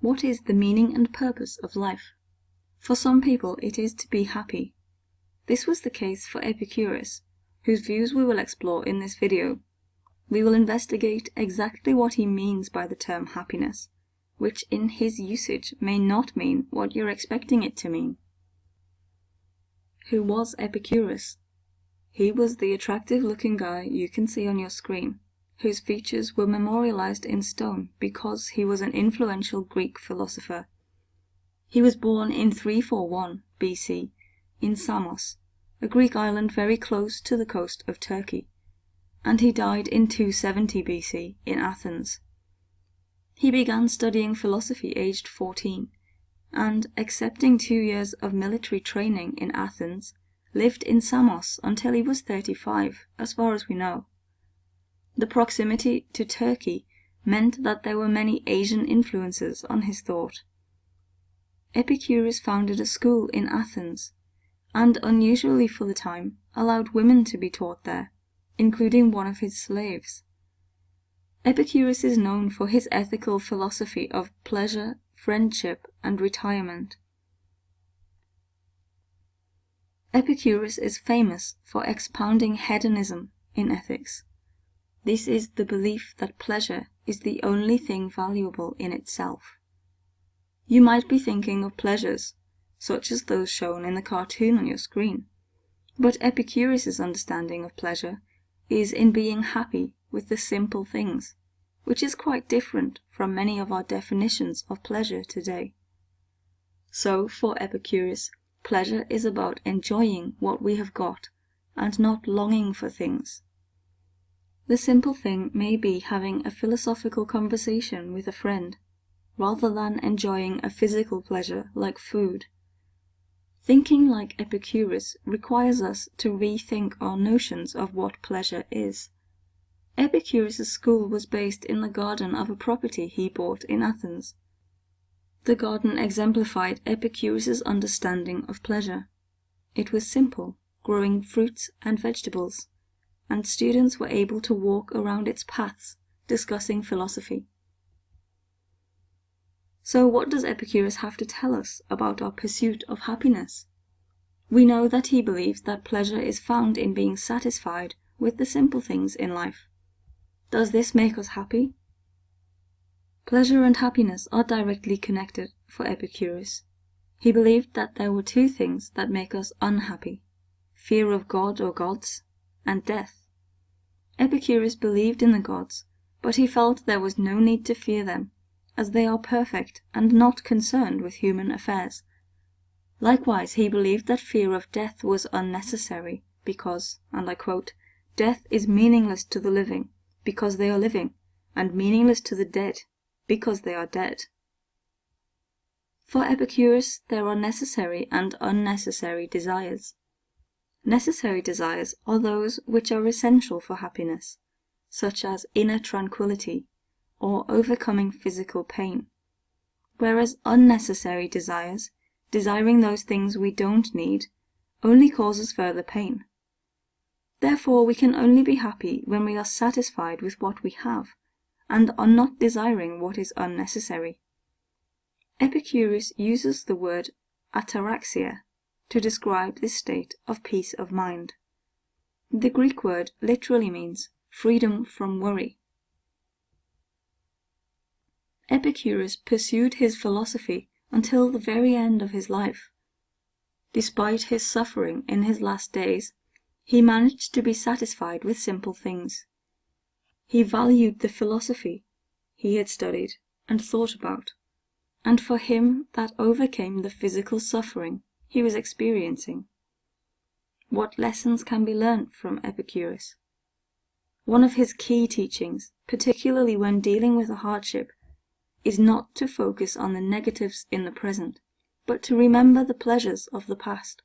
What is the meaning and purpose of life? For some people it is to be happy. This was the case for Epicurus, whose views we will explore in this video. We will investigate exactly what he means by the term happiness, which in his usage may not mean what you're expecting it to mean. Who was Epicurus? He was the attractive-looking guy you can see on your screen, whose features were memorialized in stone because he was an influential Greek philosopher. He was born in 341 BC in Samos, a Greek island very close to the coast of Turkey, and he died in 270 BC in Athens. He began studying philosophy aged 14, and, accepting 2 years of military training in Athens, lived in Samos until he was 35, as far as we know. The proximity to Turkey meant that there were many Asian influences on his thought. Epicurus founded a school in Athens, and, unusually for the time, allowed women to be taught there, including one of his slaves. Epicurus is known for his ethical philosophy of pleasure, friendship, and retirement. Epicurus is famous for expounding hedonism in ethics. This is the belief that pleasure is the only thing valuable in itself. You might be thinking of pleasures, such as those shown in the cartoon on your screen, but Epicurus's understanding of pleasure is in being happy with the simple things, which is quite different from many of our definitions of pleasure today. So, for Epicurus, pleasure is about enjoying what we have got, and not longing for things. The simple thing may be having a philosophical conversation with a friend, rather than enjoying a physical pleasure like food. Thinking like Epicurus requires us to rethink our notions of what pleasure is. Epicurus' school was based in the garden of a property he bought in Athens. The garden exemplified Epicurus' understanding of pleasure. It was simple, growing fruits and vegetables, and students were able to walk around its paths, discussing philosophy. So what does Epicurus have to tell us about our pursuit of happiness? We know that he believes that pleasure is found in being satisfied with the simple things in life. Does this make us happy? Pleasure and happiness are directly connected for Epicurus. He believed that there were two things that make us unhappy: fear of God or gods, and death. Epicurus believed in the gods, but he felt there was no need to fear them, as they are perfect and not concerned with human affairs. Likewise, he believed that fear of death was unnecessary because, and I quote, "Death is meaningless to the living, because they are living, and meaningless to the dead, because they are dead." For Epicurus, there are necessary and unnecessary desires. Necessary desires are those which are essential for happiness, such as inner tranquility, or overcoming physical pain, whereas unnecessary desires, desiring those things we don't need, only causes further pain. Therefore we can only be happy when we are satisfied with what we have, and are not desiring what is unnecessary. Epicurus uses the word ataraxia to describe this state of peace of mind. The Greek word literally means freedom from worry. Epicurus pursued his philosophy until the very end of his life. Despite his suffering in his last days, he managed to be satisfied with simple things. He valued the philosophy he had studied and thought about, and for him that overcame the physical suffering he was experiencing. What lessons can be learnt from Epicurus? One of his key teachings, particularly when dealing with a hardship, is not to focus on the negatives in the present, but to remember the pleasures of the past.